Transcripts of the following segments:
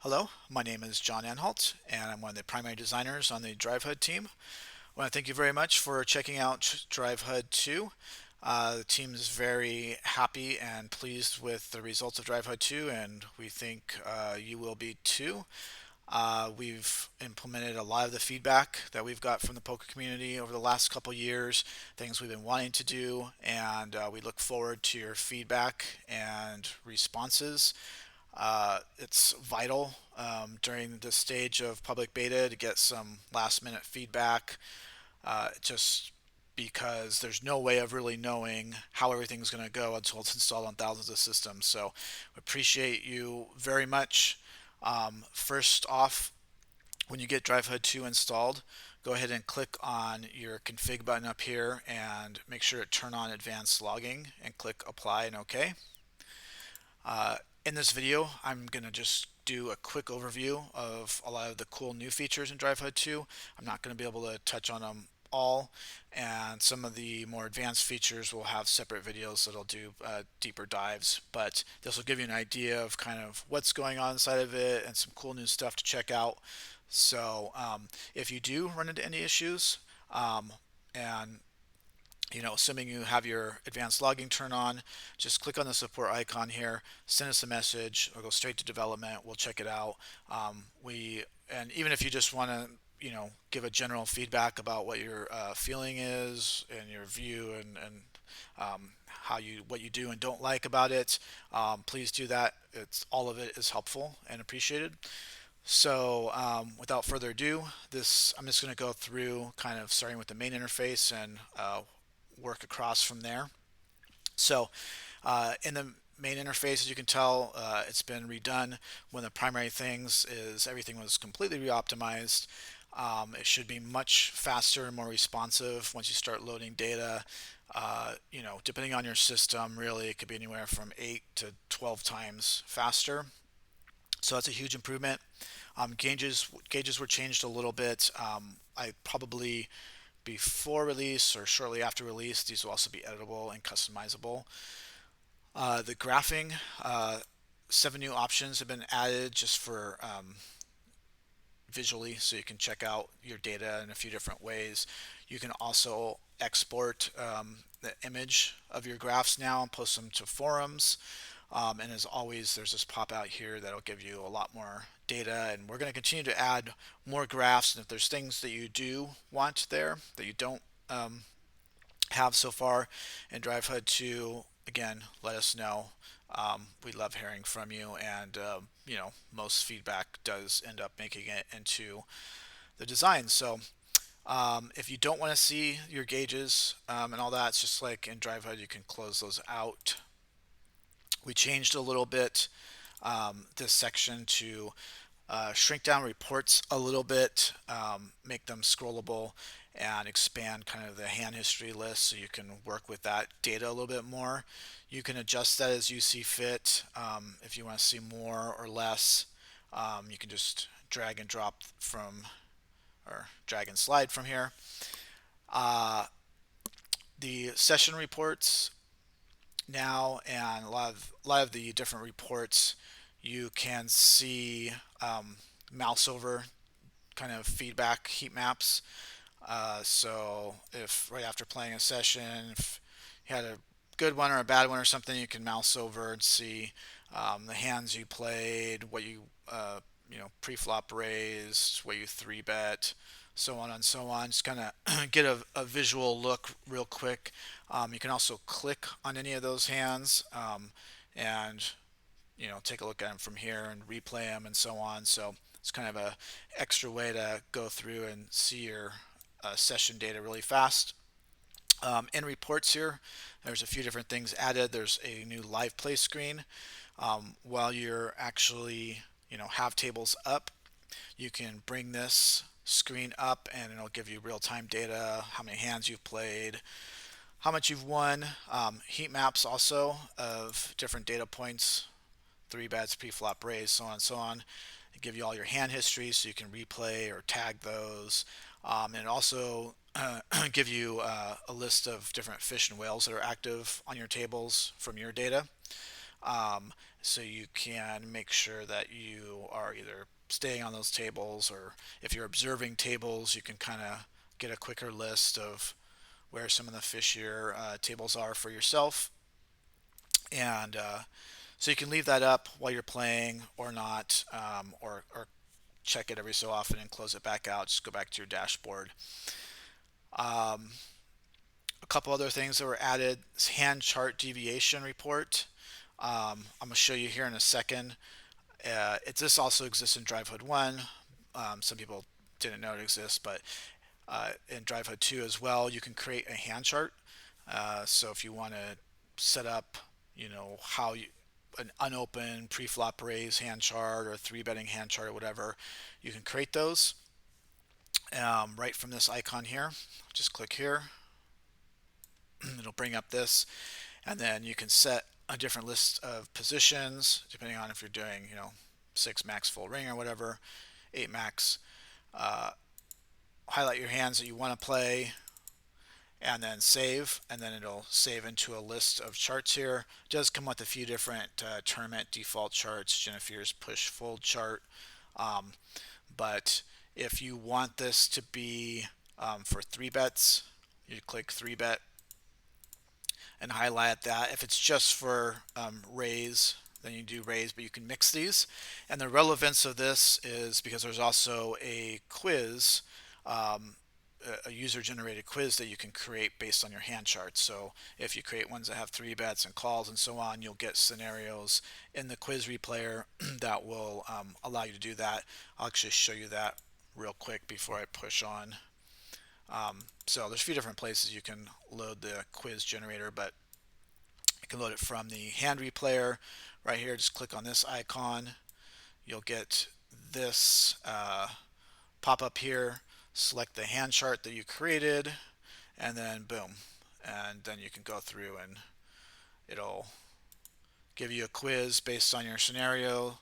Hello, my name is John Anhalt, and I'm one of the primary designers on the DriveHUD team. I want to thank you very much for checking out DriveHUD 2. The team is very happy and pleased with the results of DriveHUD 2, and we think you will be too. We've implemented a lot of the feedback that we've got from the poker community over the last couple years, things we've been wanting to do, and we look forward to your feedback and responses. It's vital during this stage of public beta to get some last minute feedback, just because there's no way of really knowing how everything's going to go until it's installed on thousands of systems. So we appreciate you very much. First off, when you get DriveHUD 2 installed, go ahead and click on your config button up here and make sure to turn on advanced logging and click apply and OK. In this video, I'm going to just do a quick overview of a lot of the cool new features in DriveHUD 2. I'm not going to be able to touch on them all, and some of the more advanced features will have separate videos that'll do deeper dives, but this will give you an idea of kind of what's going on inside of it and some cool new stuff to check out. So if you do run into any issues, and assuming you have your advanced logging turned on, just click on the support icon here, send us a message, or go straight to development. We'll check it out. And even if you just want to, give a general feedback about what your feeling is and your view and what you do and don't like about it, please do that. All of it is helpful and appreciated. So without further ado, I'm just going to go through kind of starting with the main interface and work across from there. So in the main interface, as you can tell, it's been redone. One of the primary things is everything was completely re-optimized. It should be much faster and more responsive once you start loading data. Depending on your system, really, it could be anywhere from 8 to 12 times faster. So that's a huge improvement. Gauges were changed a little bit. I probably before release or shortly after release, these will also be editable and customizable. The graphing, 7 new options have been added just for visually, so you can check out your data in a few different ways. You can also export the image of your graphs now and post them to forums. And as always, there's this pop out here that'll give you a lot more data, and we're going to continue to add more graphs. And if there's things that you do want there that you don't have so far in DriveHUD 2, again, let us know. We love hearing from you, and most feedback does end up making it into the design. So if you don't want to see your gauges and all that, it's just like in DriveHUD, you can close those out. We changed a little bit this section to shrink down reports a little bit, make them scrollable, and expand kind of the hand history list so you can work with that data a little bit more. You can adjust that as you see fit. If you want to see more or less, you can just drag and drop or drag and slide from here. The session reports now, and a lot of the different reports, you can see mouse over kind of feedback heat maps. So if right after playing a session, if you had a good one or a bad one or something, you can mouse over and see the hands you played, what you pre-flop raised, what you 3-bet, so on and so on. Just kind of get a visual look real quick. You can also click on any of those hands and take a look at them from here and replay them and so on. So it's kind of a extra way to go through and see your session data really fast. In reports here, there's a few different things added. There's a new live play screen. While you're actually have tables up, you can bring this screen up and it'll give you real-time data, how many hands you've played, how much you've won. Heat maps also of different data points, 3-bets, pre-flop raise, so on and so on. They give you all your hand history so you can replay or tag those. And also give you a list of different fish and whales that are active on your tables from your data. so you can make sure that you are either staying on those tables, or if you're observing tables, you can kind of get a quicker list of where some of the fishier tables are for yourself. And so you can leave that up while you're playing or not, or check it every so often and close it back out. Just go back to your dashboard. Um, a couple other things that were added is hand chart deviation report. I'm going to show you here in a second. This also exists in DriveHUD 1. Some people didn't know it exists, but in DriveHUD 2 as well, you can create a hand chart. So if you want to set up, how you, an unopened pre-flop raise hand chart or three betting hand chart or whatever, you can create those right from this icon here. Just click here. It'll bring up this, and then you can set a different list of positions depending on if you're doing, 6 max full ring or whatever, 8 max. Uh, Highlight your hands that you want to play, and then save, and then it'll save into a list of charts here. It does come with a few different tournament default charts, Jennifer's push fold chart, um, but if you want this to be for 3 bets, you click 3 bet and highlight that. If it's just for raise, then you do raise, but you can mix these. And the relevance of this is because there's also a quiz, a user-generated quiz that you can create based on your hand charts. So if you create ones that have 3 bets and calls and so on, you'll get scenarios in the quiz replayer that will allow you to do that. I'll actually show you that real quick before I push on. So there's a few different places you can load the quiz generator, but you can load it from the hand replayer right here. Just click on this icon. You'll get this pop up here. Select the hand chart that you created, and then boom. And then you can go through and it'll give you a quiz based on your scenario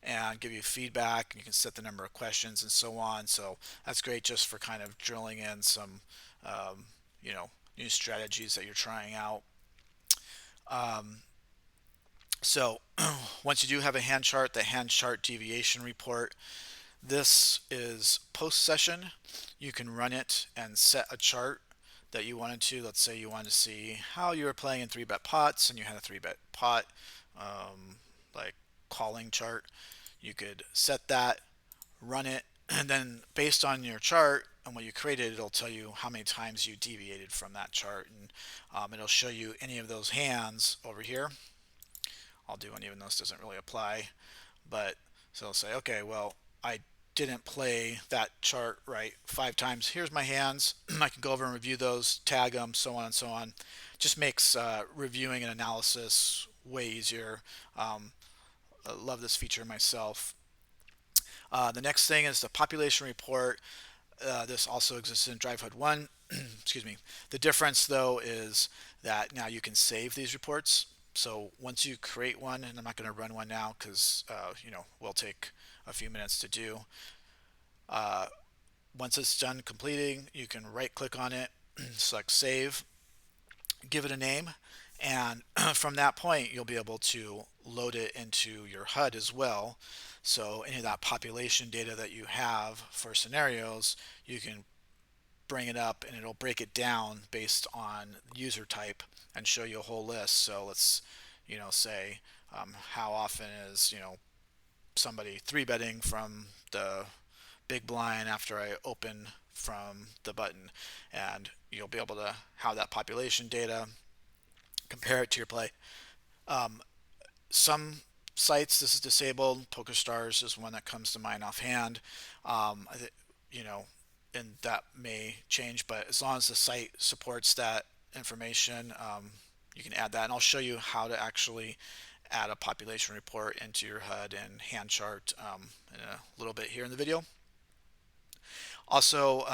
and give you feedback, and you can set the number of questions and so on. So that's great just for kind of drilling in some um, new strategies that you're trying out. um, so once you do have a hand chart, the hand chart deviation report, this is post session. You can run it and set a chart that you wanted to. Let's say you wanted to see how you were playing in 3 bet pots, and you had a 3 bet pot like calling chart. You could set that, run it, and then based on your chart and what you created, it'll tell you how many times you deviated from that chart, and it'll show you any of those hands over here. I'll do one even though this doesn't really apply, but so it'll say, okay, well, I didn't play that chart right 5 times. Here's my hands. I can go over and review those, tag them, so on and so on. Just makes reviewing and analysis way easier. I love this feature myself. The next thing is the population report. This also exists in DriveHUD 1. Excuse me. The difference, though, is that now you can save these reports. So once you create one, and I'm not going to run one now because will take a few minutes to do. Once it's done completing, you can right-click on it, select Save, give it a name, and from that point you'll be able to load it into your HUD as well. So any of that population data that you have for scenarios, you can bring it up and it'll break it down based on user type and show you a whole list. So let's say how often is somebody 3 betting from the big blind after I open from the button, and you'll be able to have that population data, compare it to your play. Some sites this is disabled. PokerStars is one that comes to mind offhand. You know, and that may change, but as long as the site supports that information, you can add that. And I'll show you how to actually add a population report into your HUD and hand chart in a little bit here in the video. Also,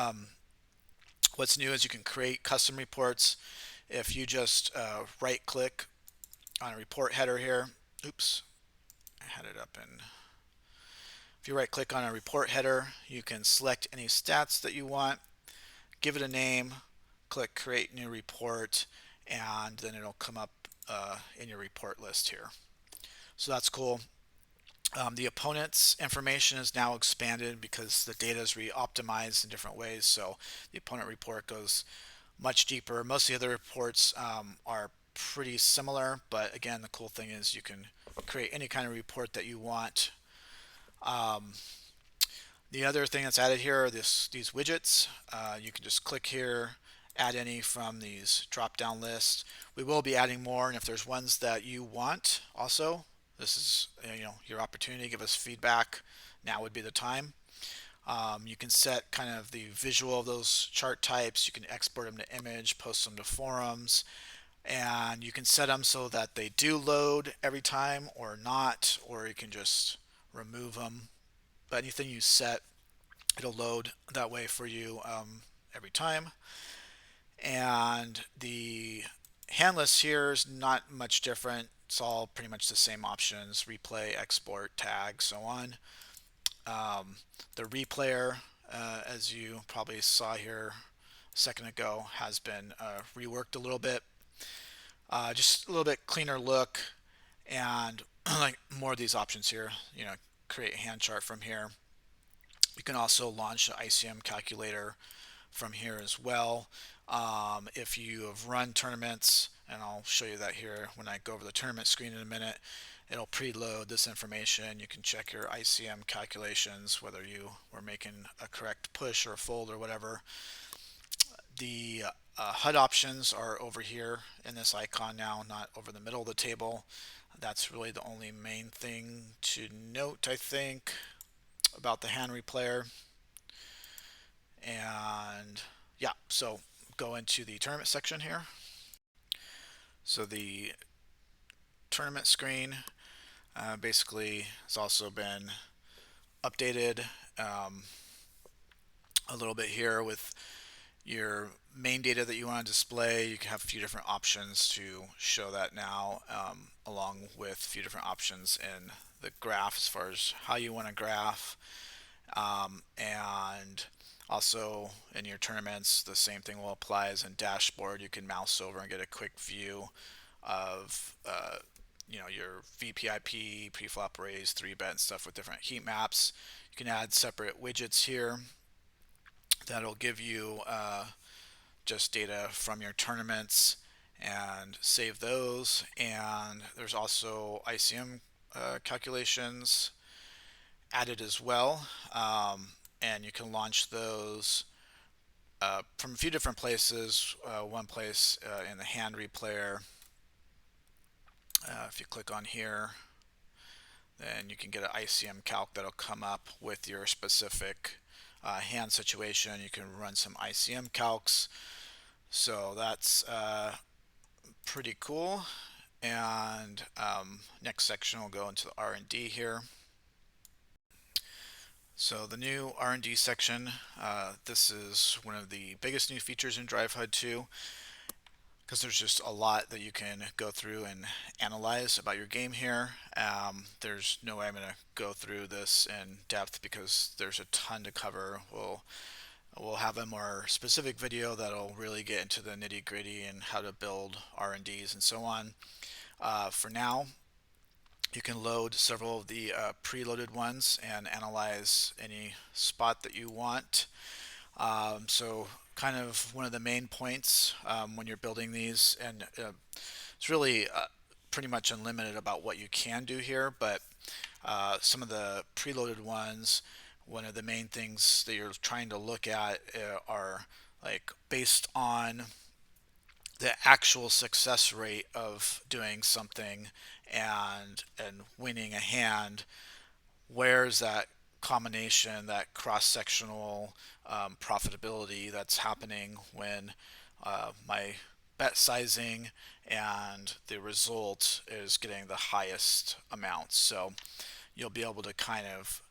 what's new is you can create custom reports. If you just right click on a report header here, oops, I had it up in. If you right click on a report header, you can select any stats that you want, give it a name, click create new report, and then it'll come up in your report list here. So that's cool. The opponent's information is now expanded because the data is re-optimized in different ways. So the opponent report goes much deeper. Most of the other reports are pretty similar, but again, the cool thing is you can create any kind of report that you want. Um, the other thing that's added here are these widgets. You can just click here, add any from these drop-down lists. We will be adding more, and if there's ones that you want also, this is your opportunity. Give us feedback. Now would be the time. You can set kind of the visual of those chart types. You can export them to image, post them to forums, and you can set them so that they do load every time or not, or you can just remove them. But anything you set, it'll load that way for you every time. And the hand list here is not much different. It's all pretty much the same options: replay, export, tag, so on. The replayer, as you probably saw here a second ago, has been reworked a little bit. Just a little bit cleaner look, and like more of these options here. Create a hand chart from here. You can also launch an ICM calculator from here as well. If you have run tournaments, and I'll show you that here when I go over the tournament screen in a minute, it'll preload this information. You can check your ICM calculations, whether you were making a correct push or a fold or whatever. The HUD options are over here in this icon now, not over the middle of the table. That's really the only main thing to note, I think, about the hand replayer. And yeah, so go into the tournament section here. So the tournament screen basically has also been updated a little bit here with your main data that you want to display. You can have a few different options to show that now, along with a few different options in the graph as far as how you want to graph. And also in your tournaments, the same thing will apply as in dashboard. You can mouse over and get a quick view of your VPIP, preflop raise, 3-bet and stuff with different heat maps. You can add separate widgets here that'll give you just data from your tournaments and save those. And there's also ICM calculations added as well, and you can launch those from a few different places. One place in the hand replayer, if you click on here, then you can get an ICM calc that'll come up with your specific hand situation. You can run some ICM calcs, so that's pretty cool. And next section will go into the R&D here. So the new R&D section, this is one of the biggest new features in DriveHUD 2, because there's just a lot that you can go through and analyze about your game here. There's no way I'm going to go through this in depth because there's a ton to cover. We'll have a more specific video that'll really get into the nitty-gritty and how to build R&Ds and so on. For now, you can load several of the preloaded ones and analyze any spot that you want. So kind of one of the main points when you're building these, and it's really pretty much unlimited about what you can do here, but some of the preloaded ones, one of the main things that you're trying to look at are like based on the actual success rate of doing something and winning a hand. Where's that combination, that cross-sectional profitability that's happening when my bet sizing and the result is getting the highest amount? So you'll be able to kind of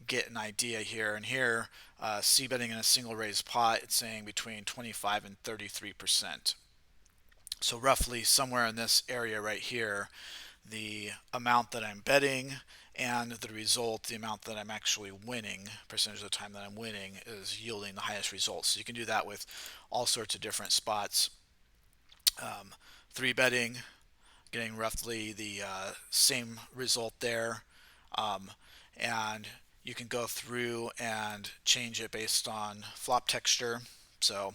get an idea here. And here, C betting in a single raised pot, it's saying between 25 and 33%. So roughly somewhere in this area right here, the amount that I'm betting and the result, the amount that I'm actually winning, percentage of the time that I'm winning, is yielding the highest results. So you can do that with all sorts of different spots. 3 betting, getting roughly the same result there. Um, and you can go through and change it based on flop texture. So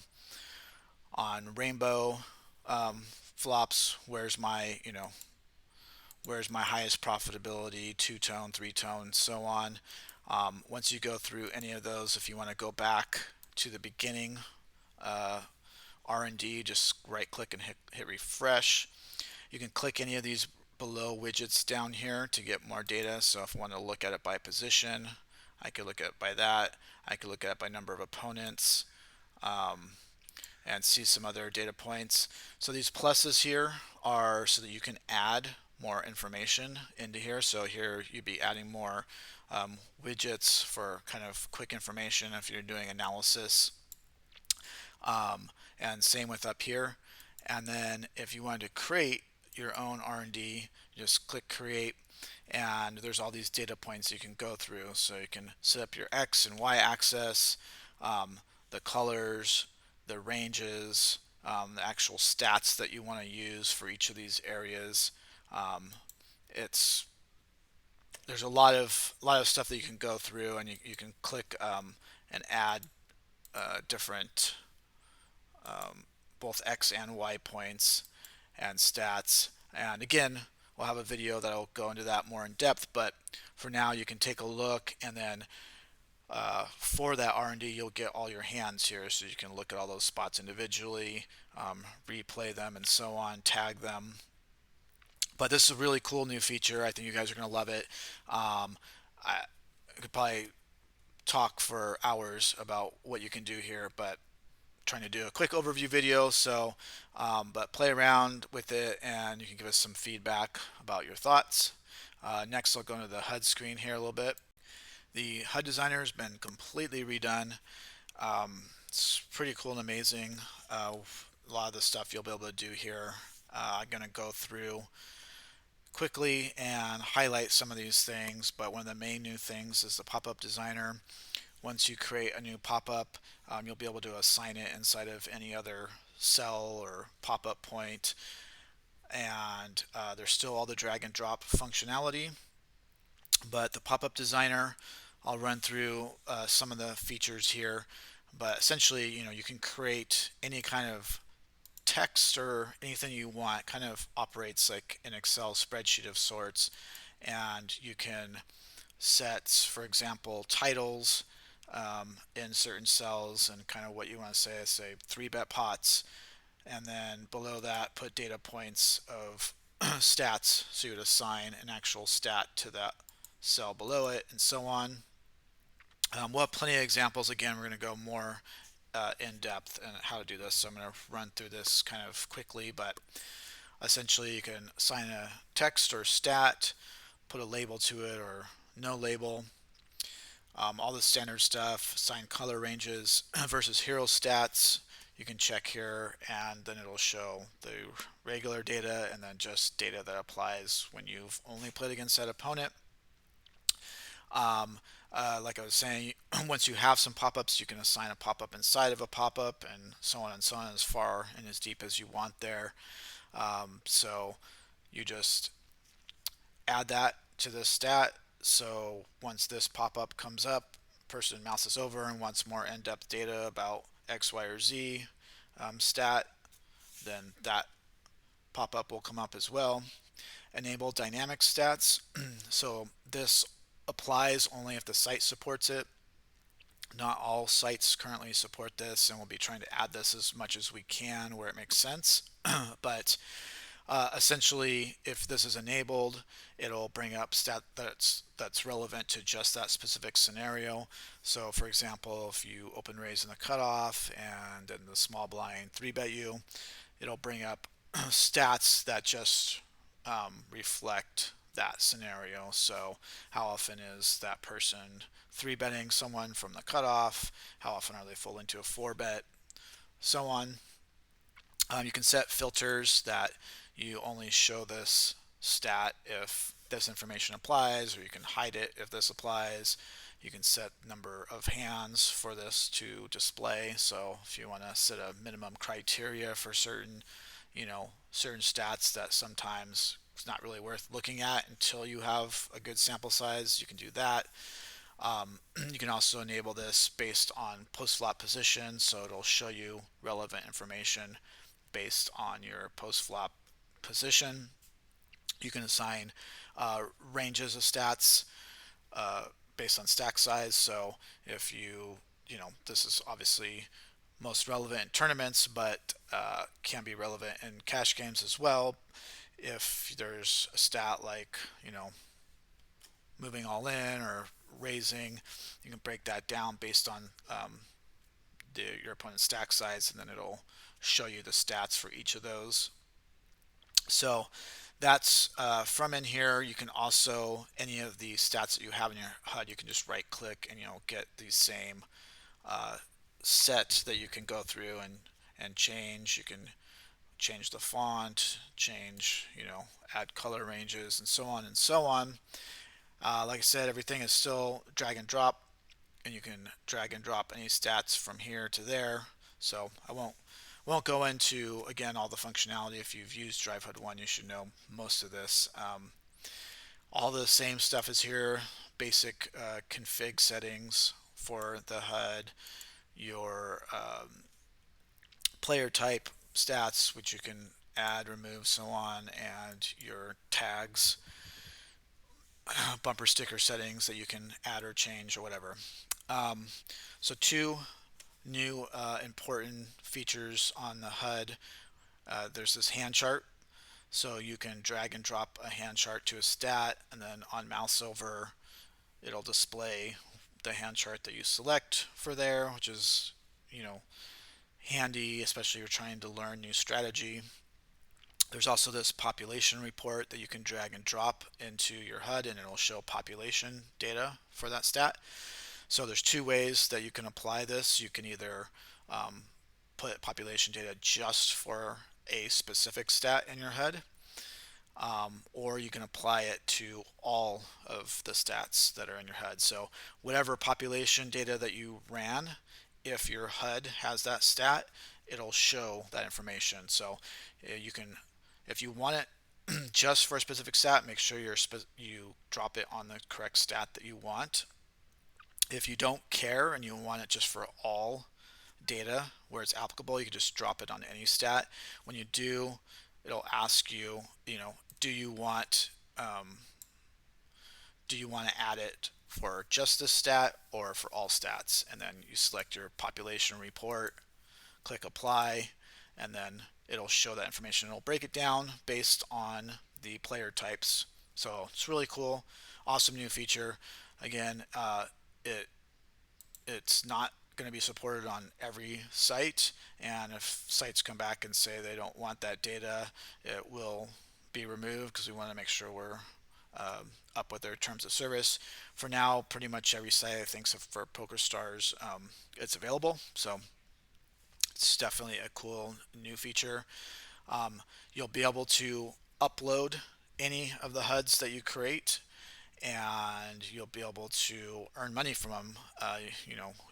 on rainbow flops, where's my highest profitability, two-tone, three-tone, so on. Once you go through any of those, if you want to go back to the beginning uh, R&D, just right click and hit refresh. You can click any of these below widgets down here to get more data. So if I want to look at it by position, I could look at it by that. I could look at it by number of opponents and see some other data points. So these pluses here are so that you can add more information into here. So here you'd be adding more widgets for kind of quick information if you're doing analysis. And same with up here. And then if you wanted to create your own R&D, just click create, and there's all these data points you can go through. So you can set up your X and Y axis, the colors, the ranges, the actual stats that you want to use for each of these areas. It's There's a lot of stuff that you can go through, and you can click and add different both X and Y points and stats. And again, we'll have a video that'll go into that more in depth, but for now you can take a look, and then for that R&D you'll get all your hands here, so you can look at all those spots individually, replay them and so on, tag them. But this is a really cool new feature. I think you guys are going to love it. I could probably talk for hours about what you can do here, but trying to do a quick overview video. So but play around with it and you can give us some feedback about your thoughts. Next I'll go into the HUD screen here a little bit. The HUD Designer has been completely redone. It's pretty cool and amazing. A lot of the stuff you'll be able to do here. I'm going to go through quickly and highlight some of these things, but one of the main new things is the pop-up designer. Once you create a new pop-up, you'll be able to assign it inside of any other cell or pop-up point, and there's still all the drag and drop functionality. But the pop-up designer, I'll run through some of the features here, but essentially, you can create any kind of text or anything you want. Kind of operates like an Excel spreadsheet of sorts, and you can set, for example, titles in certain cells and kind of what you want to say 3-bet pots, and then below that put data points of stats, so you would assign an actual stat to that cell below it and so on. We'll have plenty of examples. Again, we're going to go more in depth in how to do this, so I'm going to run through this kind of quickly, but essentially you can assign a text or stat, put a label to it or no label, all the standard stuff, assign color ranges versus hero stats. You can check here and then it'll show the regular data and then just data that applies when you've only played against that opponent. Like I was saying, once you have some pop-ups, you can assign a pop-up inside of a pop-up and so on, as far and as deep as you want there. So you just add that to the stat. So once this pop-up comes up, person mouses over and wants more in-depth data about X, Y, or Z stat, then that pop-up will come up as well. Enable dynamic stats. So this applies only if the site supports it. Not all sites currently support this, and we'll be trying to add this as much as we can where it makes sense. But essentially, if this is enabled, it'll bring up stat that's relevant to just that specific scenario. So for example, if you open raise in the cutoff and then the small blind 3-bet you, it'll bring up stats that just reflect that scenario. So how often is that person 3-betting someone from the cutoff? How often are they folding to a 4-bet? So on. You can set filters that you only show this stat if this information applies, or you can hide it if this applies. You can set number of hands for this to display. So if you want to set a minimum criteria for certain certain stats that sometimes it's not really worth looking at until you have a good sample size. You can do that. You can also enable this based on post-flop position, so it'll show you relevant information based on your post-flop position. You can assign ranges of stats uh, based on stack size. So if this is obviously most relevant in tournaments, but can be relevant in cash games as well. If there's a stat like, moving all in or raising, you can break that down based on your opponent's stack size, and then it'll show you the stats for each of those. So that's from in here. You can also, any of the stats that you have in your HUD, you can just right click and get the same uh, set that you can go through and change. You can change the font, change, add color ranges, and so on and so on. Like I said, everything is still drag and drop, and you can drag and drop any stats from here to there. So I won't go into, again, all the functionality. If you've used DriveHUD 1, you should know most of this. All the same stuff is here. Basic config settings for the HUD, your player type stats, which you can add, remove, so on, and your tags, bumper sticker settings that you can add or change or whatever. So two new important features on the HUD. There's this hand chart, so you can drag and drop a hand chart to a stat, and then on mouse over it'll display the hand chart that you select for there, which is handy, especially if you're trying to learn new strategy. There's also this population report that you can drag and drop into your HUD, and it'll show population data for that stat. So there's two ways that you can apply this. You can either put population data just for a specific stat in your HUD, or you can apply it to all of the stats that are in your HUD. So whatever population data that you ran, if your HUD has that stat, it'll show that information. So you can, if you want it just for a specific stat, make sure you drop it on the correct stat that you want. If you don't care and you want it just for all data where it's applicable, you can just drop it on any stat. When you do, it'll ask you, do you want to add it for just this stat or for all stats? And then you select your population report, click apply, and then it'll show that information. It'll break it down based on the player types. So it's really cool, awesome new feature. Again, it's not going to be supported on every site, and if sites come back and say they don't want that data, it will be removed because we want to make sure we're up with their terms of service. For now, pretty much every site, I think, except for PokerStars, it's available. So it's definitely a cool new feature. You'll be able to upload any of the HUDs that you create, and you'll be able to earn money from them.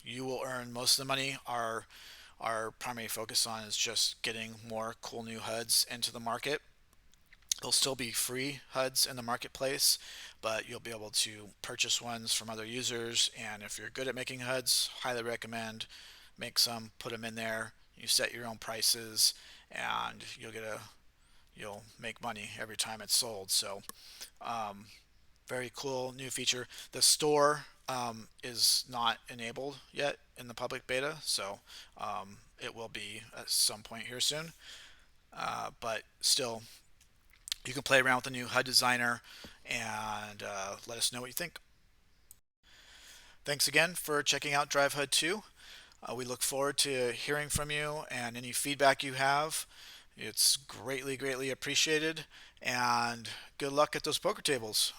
You will earn most of the money. Our primary focus on is just getting more cool new HUDs into the market. There'll still be free HUDs in the marketplace, but you'll be able to purchase ones from other users. And if you're good at making HUDs, highly recommend make some, put them in there. You set your own prices, and you'll make money every time it's sold. So very cool new feature. The store is not enabled yet in the public beta, so it will be at some point here soon. But still, you can play around with the new HUD Designer and let us know what you think. Thanks again for checking out DriveHUD 2. We look forward to hearing from you and any feedback you have. It's greatly, greatly appreciated, and good luck at those poker tables.